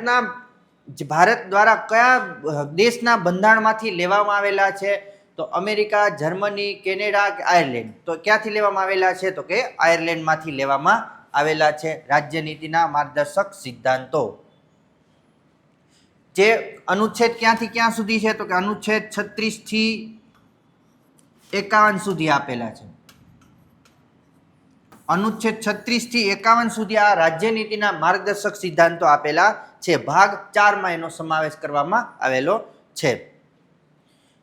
દ્વારા કયા દેશના બંધારણમાંથી લેવામાં આવેલા છે? તો અમેરિકા, જર્મની, કેનેડા કે આયર્લેન્ડ? તો ક્યાંથી લેવામાં આવેલા છે? તો કે આયર્લેન્ડમાંથી લેવામાં આવેલા છે રાજ્ય નીતિના માર્ગદર્શક સિદ્ધાંતો. જે અનુચ્છેદ ક્યાંથી ક્યાં સુધી છે? તો કે અનુચ્છેદ 36 થી 51 સુધી આપેલા છે. અનુચ્છેદ 36 થી 51 સુધી આ રાજ્ય નીતિના માર્ગદર્શક સિદ્ધાંતો આપેલા છે. ભાગ 4 માં એનો સમાવેશ કરવામાં આવેલો છે.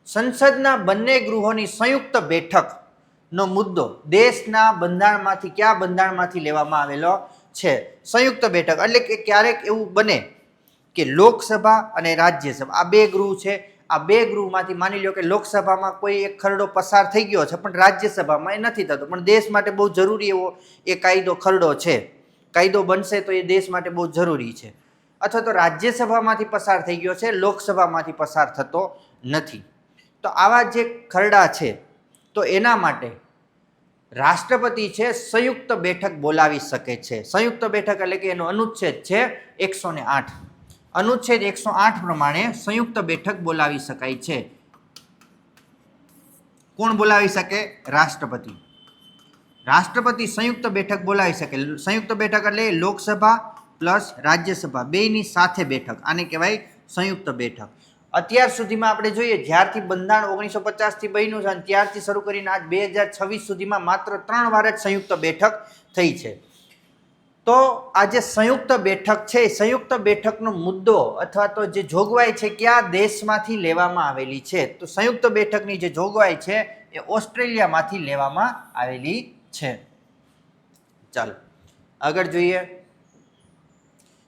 સંસદના બંને ગૃહોની સંયુક્ત બેઠકનો મુદ્દો દેશના બંધારણમાંથી કયા બંધારણમાંથી લેવામાં આવેલો છે? સંયુક્ત બેઠક એટલે કે ક્યારેક એવું બને કે લોકસભા અને રાજ્યસભા આ બે ગૃહ છે. આ બે ગૃહમાંથી માની લો કે લોકસભામાં કોઈ એક ખરડો પસાર થઈ ગયો છે પણ રાજ્યસભામાં એ નથી થતો, પણ દેશ માટે બહુ જરૂરી એવો એ કાયદો ખરડો છે, કાયદો બનશે તો એ દેશ માટે બહુ જરૂરી છે. અથવા તો રાજ્યસભામાંથી પસાર થઈ ગયો છે, લોકસભામાંથી પસાર થતો નથી. તો આવા જે ખરડા છે તો એના માટે રાષ્ટ્રપતિ છે સંયુક્ત બેઠક બોલાવી શકે છે. સંયુક્ત બેઠક એટલે કે એનો અનુચ્છેદ છે 108. અનુચ્છેદ 108 પ્રમાણે સંયુક્ત બેઠક બોલાવી શકાય છે. કોણ બોલાવી શકે? રાષ્ટ્રપતિ. રાષ્ટ્રપતિ સંયુક્ત બેઠક બોલાવી શકે. સંયુક્ત બેઠક એટલે લોકસભા પ્લસ રાજ્યસભા બેયની સાથે બેઠક, આને કહેવાય સંયુક્ત બેઠક. અત્યાર સુધીમાં આપણે જોઈએ જ્યારથી બંધારણ 1950 થી બન્યું છે ત્યારથી શરૂ કરીને આજ 2026 સુધીમાં માત્ર 3 વાર જ સંયુક્ત બેઠક થઈ છે. તો આ જે સંયુક્ત બેઠક છે, સંયુક્ત બેઠકનો મુદ્દો અથવા તો જે જોગવાઈ છે કયા દેશમાંથી લેવામાં આવેલી છે? તો સંયુક્ત બેઠકની જે જોગવાઈ છે એ ઓસ્ટ્રેલિયામાંથી લેવામાં આવેલી છે. ચાલો આગળ જોઈએ.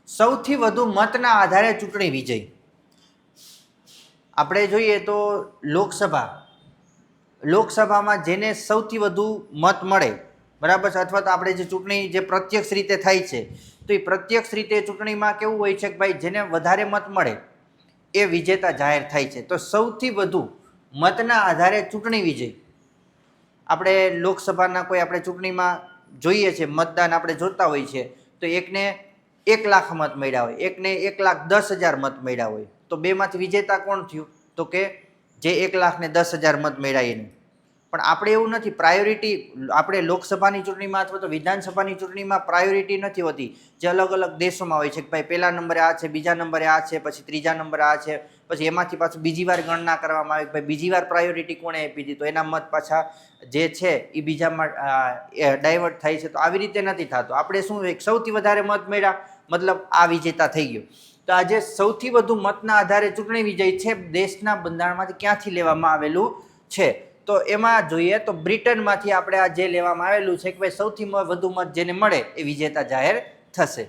સૌથી વધુ મતના આધારે ચૂંટણી વિજય. આપણે જોઈએ તો લોકસભામાં જેને સૌથી વધુ મત મળે, બરાબર છે, અથવા તો આપણે જે ચૂંટણી જે પ્રત્યક્ષ રીતે થાય છે તો એ પ્રત્યક્ષ રીતે ચૂંટણીમાં કેવું હોય છે કે ભાઈ જેને વધારે મત મળે એ વિજેતા જાહેર થાય છે. તો સૌથી વધુ મતના આધારે ચૂંટણી વિજય આપણે લોકસભાના કોઈ આપણે ચૂંટણીમાં જોઈએ છે, મતદાન આપણે જોતા હોય છે તો એકને 1 લાખ મત મળ્યા હોય, એકને 1,10,000 મત મળ્યા હોય, તો બેમાંથી વિજેતા કોણ થયું? તો કે જે 1,10,000 મત મળ્યા એને. પણ આપણે એવું નથી, પ્રાયોરિટી આપણે લોકસભાની ચૂંટણીમાં અથવા તો વિધાનસભાની ચૂંટણીમાં પ્રાયોરિટી નથી હોતી જે અલગ અલગ દેશોમાં હોય છે કે ભાઈ પહેલા નંબરે આ છે, બીજા નંબરે આ છે, પછી ત્રીજા નંબરે આ છે, પછી એમાંથી પાછું બીજી વાર ગણના કરવામાં આવે કે ભાઈ બીજી વાર પ્રાયોરિટી કોણે આપી દીધી તો એના મત પાછા જે છે એ બીજામાં ડાયવર્ટ થાય છે. તો આવી રીતે નથી થતું. આપણે શું સૌથી વધારે મત મળ્યા મતલબ આ વિજેતા થઈ ગયો. તો આજે સૌથી વધુ મતના આધારે ચૂંટણી વિજય છે દેશના બંધારણમાંથી ક્યાંથી લેવામાં આવેલું છે? તો એમાં જોઈએ તો બ્રિટનમાંથી આપણે આ જે લેવામાં આવેલું છે કે ભાઈ સૌથી વધુ મત જેને મળે એ વિજેતા જાહેર થશે.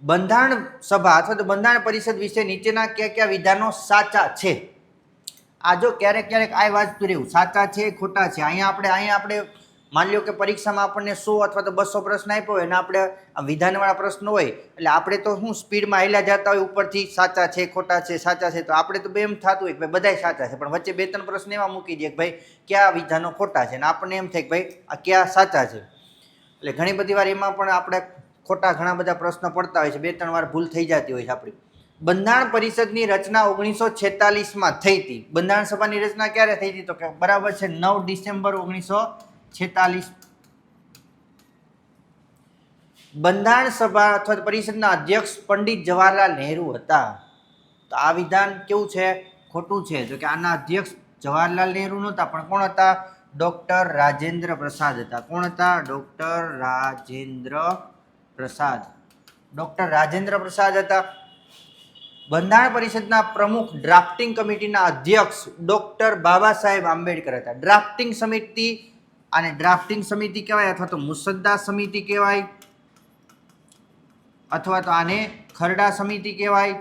બંધારણ સભા અથવા તો બંધારણ પરિષદ વિશે નીચેના કયા કયા વિધાનો સાચા છે? આ જો ક્યારેક આ વાંચતું રહેવું, સાચા છે ખોટા છે. અહીંયા આપણે માની લો કે પરીક્ષામાં આપણને 100 અથવા તો 200 પ્રશ્ન આપ્યો હોય અને આપણે વિધાનવાળા પ્રશ્નો હોય એટલે આપણે તો શું સ્પીડમાં હાલ્યા જતા હોય ઉપરથી સાચા છે ખોટા છે સાચા છે, તો આપણે તો એમ થતું હોય કે ભાઈ બધાય સાચા છે, પણ વચ્ચે 2-3 પ્રશ્ન એવા મૂકી દે કે ભાઈ કયા વિધાનો ખોટા છે અને આપણને એમ થાય કે ભાઈ આ કયા સાચા છે. એટલે ઘણી બધી વાર એમાં પણ આપણે ખોટા ઘણા બધા પ્રશ્નો પડતા હોય છે, 2-3 વાર ભૂલ થઈ જતી હોય છે આપણી. બંધારણ પરિષદની રચના 1946માં થઈ હતી. બંધારણ સભાની રચના ક્યારે થઈ હતી? તો કે બરાબર છે 9 ડિસેમ્બર 1946. બંધારણ સભા અથવા પરિષદના અધ્યક્ષ પંડિત જવાહરલાલ નહેરુ હતા. તો આ વિધાન કેવું છે? ખોટું છે. જો કે આના અધ્યક્ષ જવાહરલાલ નહેરુ નહોતા, પણ કોણ હતા? ડોક્ટર રાજેન્દ્ર પ્રસાદ હતા. કોણ હતા? ડોક્ટર રાજેન્દ્ર પ્રસાદ. ડોક્ટર રાજેન્દ્ર પ્રસાદ હતા. બંધારણ પરિષદના પ્રમુખ ડ્રાફ્ટિંગ કમિટીના અધ્યક્ષ ડોક્ટર બાબા સાહેબ આંબેડકર હતા. ડ્રાફ્ટિંગ સમિતિ, આને ડ્રાફ્ટિંગ સમિતિ કહેવાય અથવા તો મુસદ્દા સમિતિ કહેવાય, અથવા તો આને ખરડા સમિતિ કહેવાય,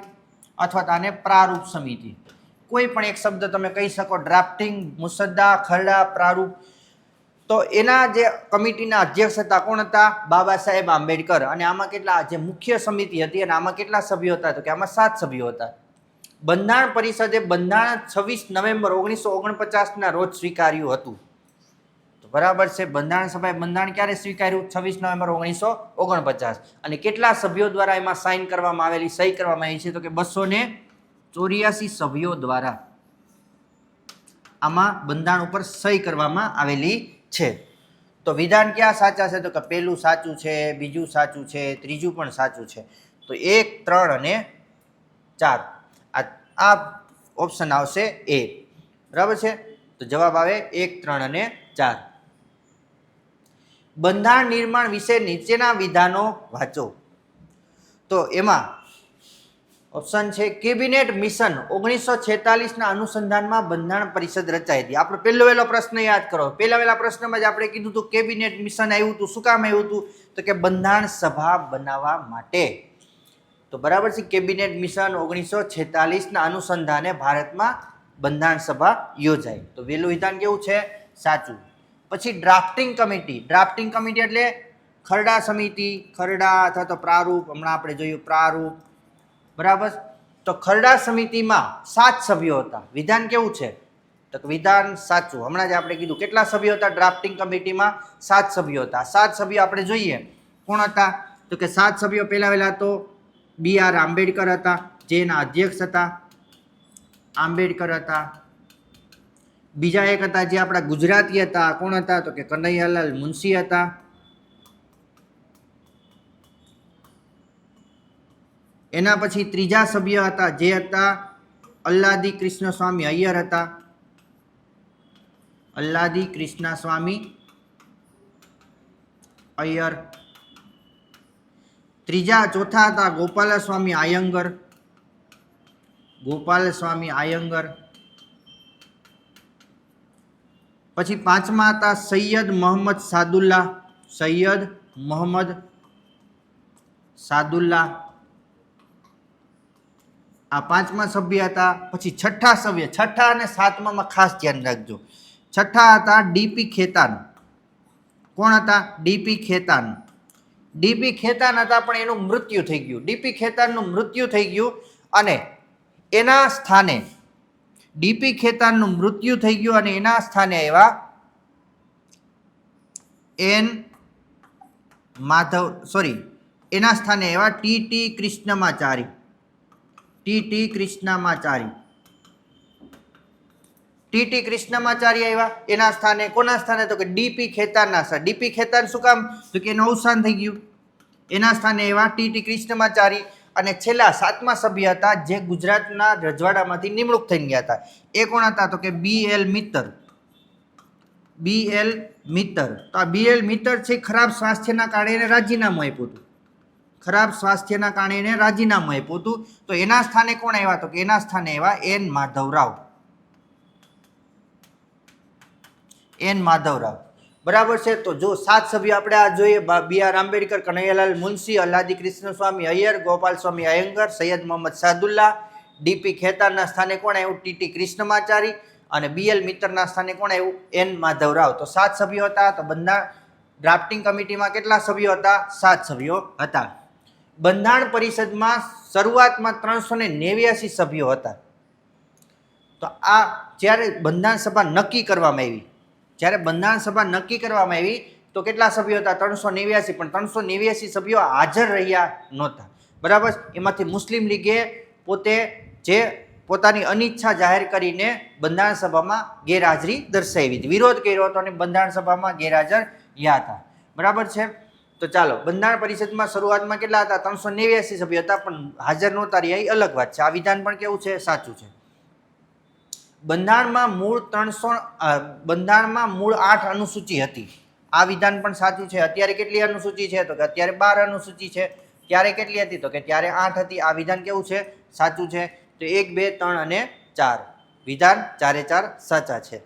અથવા તો આને પ્રારૂપ સમિતિ. કોઈ પણ એક શબ્દ તમે કહી શકો. ડ્રાફ્ટિંગ, મુસદ્દા, ખરડા, પ્રારૂપ. તો એના જે કમિટીના અધ્યક્ષ હતા કોણ હતા? બાબા સાહેબ આંબેડકર. અને આમાં કેટલા, જે મુખ્ય સમિતિ હતી અને આમાં કેટલા સભ્યો હતા? તો કે આમાં 7 સભ્યો હતા. બંધારણ પરિષદે બંધારણ 26 નવેમ્બર 1949ના રોજ સ્વીકાર્યું હતું. તો બરાબર છે. બંધારણ સભાએ બંધારણ ક્યારે સ્વીકાર્યું? 26 નવેમ્બર 1949. અને કેટલા સભ્યો દ્વારા એમાં સાઇન કરવામાં આવેલી, સહી કરવામાં આવી છે? તો કે 284 સભ્યો દ્વારા આમાં બંધારણ ઉપર સહી કરવામાં આવેલી છે. તો વિધાન ક્યાં સાચા છે? તો કે પહેલું સાચું છે, બીજું સાચું છે, ત્રીજું પણ સાચું છે. તો 1, 3 અને 4 આ ઓપ્શન આવશે એ. બરાબર છે. તો જવાબ આવે 1, 3 અને 4. બંધારણ નિર્માણ વિશે નીચેના વિધાનો વાંચો. તો એમાં ઓપ્શન છે કેબિનેટ મિશન 1946ના અનુસંધાનમાં બંધારણ પરિષદ રચાઈ હતી. આપણે પહેલો પ્રશ્ન યાદ કરો. પહેલા પ્રશ્નમાં જ આપણે કીધું હતું કેબિનેટ મિશન આવ્યું હતું. શું કામ આવ્યું હતું? તો કે બંધારણ સભા બનાવવા માટે. તો બરાબર છે. કેબિનેટ મિશન 1946ના અનુસંધાને ભારતમાં બંધારણ સભા યોજાઈ. તો પહેલું વિધાન કેવું છે? સાચું. પછી ડ્રાફ્ટિંગ કમિટી. ડ્રાફ્ટિંગ કમિટી એટલે ખરડા સમિતિ, ખરડા અથવા તો પ્રારૂપ. હમણાં આપણે જોયું પ્રારૂપ. બરાબર. તો ખરડા સમિતિમાં 7 સભ્યો હતા. વિધાન કેવું છે? તો વિધાન સાચું. હમણાં જ આપણે કીધું કેટલા સભ્યો હતા ડ્રાફ્ટિંગ કમિટીમાં? 7 સભ્યો હતા. 7 સભ્યો આપણે જોઈએ કોણ હતા? તો કે 7 સભ્યો પહેલા તો BR આંબેડકર હતા, જે એના અધ્યક્ષ હતા. આંબેડકર હતા. બીજા એક હતા જે આપણા ગુજરાતી હતા. કોણ હતા? તો કે કનૈયાલાલ મુનશી હતા. એના પછી ત્રીજા સભ્ય હતા જે હતા અલ્લાદી કૃષ્ણસ્વામી અય્યર હતા. અલ્લાદી કૃષ્ણસ્વામી અય્યર. ચોથા હતા ગોપાલસ્વામી આયંગર. ગોપાલસ્વામી આયંગર. પછી 5મા હતા સૈયદ મોહમ્મદ સાદુલ્લાહ. સૈયદ મોહમ્મદ સાદુલ્લાહ. આ 5મા સભ્ય હતા. પછી છઠ્ઠા સભ્ય, છઠ્ઠા અને 7મામાં ખાસ ધ્યાન રાખજો. છઠ્ઠા હતા ડીપી ખેતાન. કોણ હતા? ડીપી ખેતાન. ડીપી ખેતાન હતા પણ એનું મૃત્યુ થઈ ગયું. ડીપી ખેતાનનું મૃત્યુ થઈ ગયું અને એના સ્થાને ડીપી ખેતાનનું મૃત્યુ થઈ ગયું અને એના સ્થાને આવ્યા એના સ્થાને આવ્યા ટી કૃષ્ણમાચારી. ટી કૃષ્ણમાચારી આવ્યા એના સ્થાને. કોના સ્થાને? તો કે ડીપી ખેતાનના સ્થાને. ડીપી ખેતાન શું કામ? તો કે એનું અવસાન થઈ ગયું. એના સ્થાને આવ્યા ટી કૃષ્ણમાચારી. અને છેલ્લા 7મા સભ્ય હતા જે ગુજરાતના રજવાડામાંથી નિમણૂક થઈ ગયા હતા. એ કોણ હતા? તો કે BL મિત્તર. BL મિત્તર. તો આ BL મિત્તર છે ખરાબ સ્વાસ્થ્યના કારણે એને રાજીનામું આપ્યું હતું. ખરાબ સ્વાસ્થ્યના કારણે એને રાજીનામું આપ્યું હતું. તો એના સ્થાને કોણ આવ્યા? તો કે એના સ્થાને આવ્યા N માધવરાવ. N માધવરાવ. બરાબર છે. તો જો 7 સભ્યો આપણે આ જોઈએ BR આંબેડકર, કનૈયાલાલ મુનશી, અલ્લાદી કૃષ્ણસ્વામી અય્યર, ગોપાલસ્વામી આયંગર, સૈયદ મોહમ્મદ સાદુલ્લાહ. ડીપી ખેતાનના સ્થાને કોણ આવ્યું? ટી કૃષ્ણમાચારી. અને BL મિત્તરના સ્થાને કોણ આવ્યું? N માધવરાવ. તો 7 સભ્યો હતા. તો બંધારણ ડ્રાફ્ટિંગ કમિટીમાં કેટલા સભ્યો હતા? 7 સભ્યો હતા. બંધારણ પરિષદમાં શરૂઆતમાં 389 સભ્યો હતા. તો આ જ્યારે બંધારણ સભા નક્કી કરવામાં આવી, તો કેટલા સભ્યો હતા? 389. પણ 389 સભ્યો હાજર રહ્યા નહોતા. બરાબર. એમાંથી મુસ્લિમ લીગે પોતે જે પોતાની અનિચ્છા જાહેર કરીને બંધારણ સભામાં ગેરહાજરી દર્શાવી હતી, વિરોધ કર્યો હતો અને બંધારણ સભામાં ગેરહાજર રહ્યા હતા. બરાબર છે. તો ચાલો, બંધારણ પરિષદમાં શરૂઆતમાં કેટલા હતા? 389 સભ્યો હતા, પણ હાજર નહોતા રહ્યા એ અલગ વાત છે. આ વિધાન પણ કેવું છે? સાચું છે. બંધારણમાં મૂળ 8 અનુસૂચિ હતી. આ વિધાન પણ સાચું છે. અત્યારે કેટલી અનુસૂચિ છે? તો કે અત્યારે 12 અનુસૂચિ છે. ત્યારે કેટલી હતી? તો કે ત્યારે 8 હતી. આ વિધાન કેવું છે? સાચું છે. તો 1, 2, 3 અને 4 વિધાન 4 સાચા છે.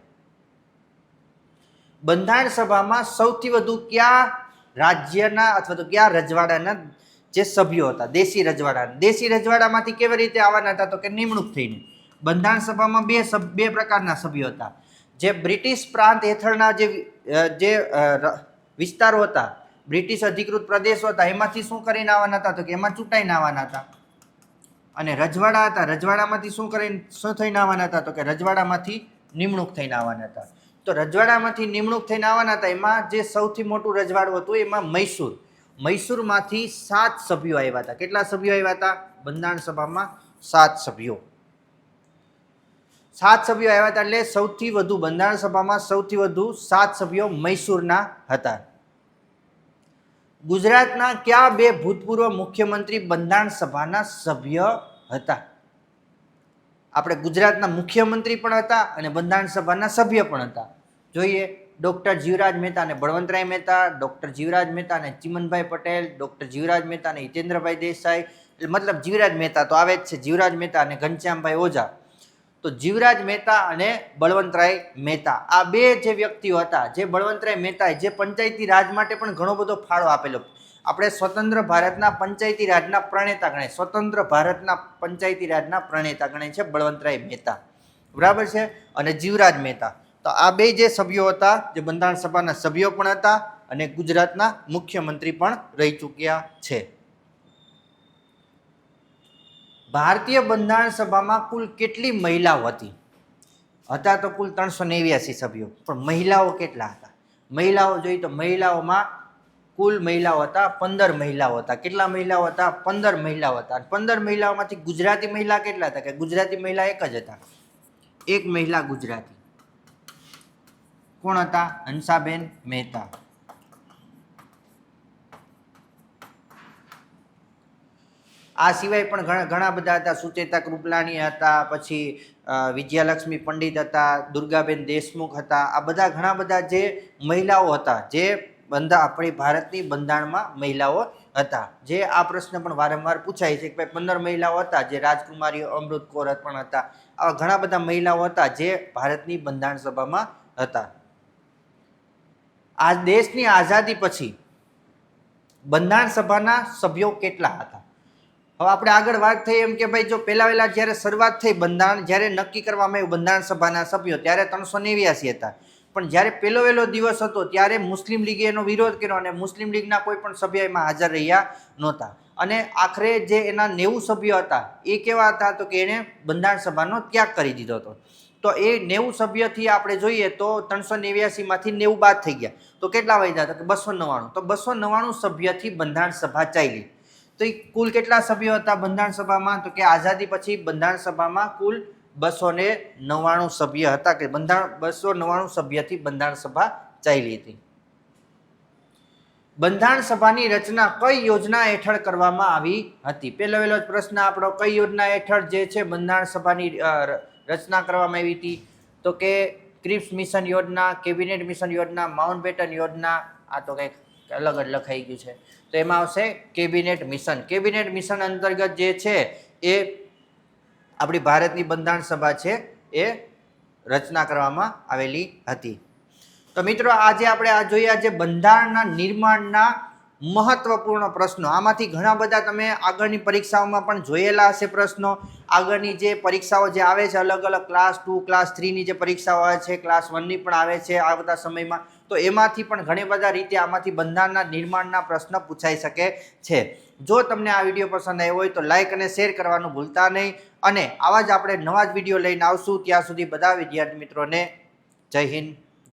બંધારણ સભામાં સૌથી વધુ કયા રાજ્યના અથવા તો કયા રજવાડાના જે સભ્યો હતા? દેશી રજવાડા. દેશી રજવાડામાંથી કેવી રીતે આવવાના હતા? તો કે નિમણૂક થઈને. બંધારણ સભામાં બે પ્રકારના સભ્યો હતા. જે બ્રિટિશ પ્રાંત હેઠળના જે વિસ્તારો હતા, બ્રિટિશ અધિકૃત પ્રદેશો હતા, એમાંથી શું કરીને આવવાના હતા? તો કે એમાં ચૂંટાઈને આવવાના હતા. અને રજવાડા હતા, રજવાડામાંથી શું થઈને આવવાના હતા? તો કે રજવાડામાંથી નિમણૂક થઈને આવવાના હતા. તો રજવાડામાંથી નિમણૂક થઈને આવવાના હતા. એમાં જે સૌથી મોટું રજવાડું હતું એમાં મૈસૂરમાંથી 7 સભ્યો આવ્યા હતા. કેટલા સભ્યો આવ્યા હતા? બંધારણ સભામાં 7 સભ્યો. 7 સભ્યો આવ્યા હતા. એટલે સૌથી વધુ બંધારણ સભામાં સૌથી વધુ 7 સભ્યો મૈસૂરના હતા. ગુજરાતના કયા 2 ભૂતપૂર્વ મુખ્યમંત્રી બંધારણ સભાના સભ્ય હતા? આપણે ગુજરાતના મુખ્યમંત્રી પણ હતા અને બંધારણ સભાના સભ્ય પણ હતા. જોઈએ, ડૉક્ટર જીવરાજ મહેતા અને બળવંતરાય મહેતા, ડૉક્ટર જીવરાજ મહેતા અને ચિમનભાઈ પટેલ, ડૉક્ટર જીવરાજ મહેતા અને હિતેન્દ્રભાઈ દેસાઈ, મતલબ જીવરાજ મહેતા તો આવે જ છે, જીવરાજ મહેતા અને ઘનશ્યામભાઈ ઓઝા. તો જીવરાજ મહેતા અને બળવંતરાય મહેતા, આ 2 જે વ્યક્તિઓ હતા, જે બળવંતરાય મહેતાએ જે પંચાયતી રાજ માટે પણ ઘણો બધો ફાળો આપેલો. આપણે સ્વતંત્ર ભારતના પંચાયતી રાજના પ્રણેતા ગણાય, સ્વતંત્ર ભારતના પંચાયતી રાજના પ્રણેતા ગણાય છે બળવંતરાય મહેતા. બરાબર છે. અને જીવરાજ મહેતા. તો આ 2 જે સભ્યો હતા, જે બંધારણ સભાના સભ્યો પણ હતા અને ગુજરાતના મુખ્યમંત્રી પણ રહી ચૂક્યા છે. ભારતીય બંધારણ સભામાં કુલ કેટલી મહિલાઓ હતી? હતા તો કુલ 389 સભ્યો, પણ મહિલાઓ કેટલા હતા? મહિલાઓ જોઈએ તો મહિલાઓમાં કુલ મહિલાઓ હતા 15 મહિલાઓ હતા. કેટલા મહિલાઓ હતા? 15 મહિલાઓ હતા. 15 મહિલાઓમાંથી ગુજરાતી મહિલા કેટલા હતા? કે ગુજરાતી મહિલા એક જ હતા. એક મહિલા ગુજરાતી. કોણ હતા? હંસાબેન મહેતા. આ સિવાય પણ ઘણા બધા હતા. સુચેતા કૃપલાણી હતા, પછી વિજયાલક્ષ્મી પંડિત હતા, દુર્ગાબેન દેશમુખ હતા. આ બધા ઘણા બધા જે મહિલાઓ હતા, જે આપણી ભારતની બંધારણમાં મહિલાઓ હતા. જે આ પ્રશ્ન પણ વારંવાર પૂછાય છે કે ભાઈ 15 મહિલાઓ હતા, જે રાજકુમારીઓ અમૃત કૌર પણ હતા. આવા ઘણા બધા મહિલાઓ હતા જે ભારતની બંધારણ સભામાં હતા. આ દેશની આઝાદી પછી બંધારણ સભાના સભ્યો કેટલા હતા? હવે આપણે આગળ વાત થઈ એમ કે ભાઈ જો પહેલા જ્યારે શરૂઆત થઈ બંધારણ, જ્યારે નક્કી કરવામાં આવ્યું બંધારણ સભાના સભ્યો, ત્યારે 389 હતા. પણ જ્યારે પહેલો દિવસ હતો ત્યારે મુસ્લિમ લીગે એનો વિરોધ કર્યો અને મુસ્લિમ લીગના કોઈ પણ સભ્ય એમાં હાજર રહ્યા નહોતા. અને આખરે જે એના 90 સભ્યો હતા એ કેવા હતા? તો કે એને બંધારણ સભાનો ત્યાગ કરી દીધો હતો. તો એ 90 સભ્યથી આપણે જોઈએ તો 389માંથી 90 બાદ થઈ ગયા. તો કેટલા વધ્યા? તો કે 299. તો 299 સભ્યથી બંધારણ સભા ચાલી. તો એ કુલ કેટલા સભ્યો હતા બંધારણ સભામાં? તો કે આઝાદી પછી બંધારણ સભામાં કુલ 299 સભ્ય હતા, કે 299 સભ્યથી બંધારણ સભા ચાલી હતી. બંધારણ સભાની રચના કઈ યોજના હેઠળ કરવામાં આવી હતી? પહેલો જ પ્રશ્ન આપણો, કઈ યોજના હેઠળ જે છે બંધારણ સભાની રચના કરવામાં આવી હતી? તો કે ક્રિપ્સ મિશન યોજના, કેબિનેટ મિશન યોજના, માઉન્ટબેટન યોજના. આ તો કંઈક અલગ જ લખાઈ ગયું છે. તો એમાં આવશે કેબિનેટ મિશન. કેબિનેટ મિશન અંતર્ગત જે છે એ આપણી ભારતની બંધારણ સભા છે એ રચના કરવામાં આવેલી હતી. તો મિત્રો આજે આપણે આ જોયા જે બંધારણના નિર્માણના મહત્વપૂર્ણ પ્રશ્નો. આમાંથી ઘણા બધા તમે આગળની પરીક્ષાઓમાં પણ જોયેલા હશે પ્રશ્નો. આગળની જે પરીક્ષાઓ જે આવે છે, અલગ અલગ ક્લાસ 2, ક્લાસ 3ની જે પરીક્ષાઓ આવે છે, ક્લાસ 1ની પણ આવે છે આવતા સમયમાં. તો એમાંથી પણ ઘણી બધા રીતે આમાંથી બંધારણના નિર્માણના પ્રશ્ન પૂછાઈ શકે છે. જો તમને આ વિડીયો પસંદ આવ્યો હોય તો લાઇક અને શેર કરવાનું ભૂલતા નહીં. અને આવા જ આપણે નવા જ વિડીયો લઈને આવશું. ત્યાં સુધી બધા વિદ્યાર્થી મિત્રોને જય હિન્દ.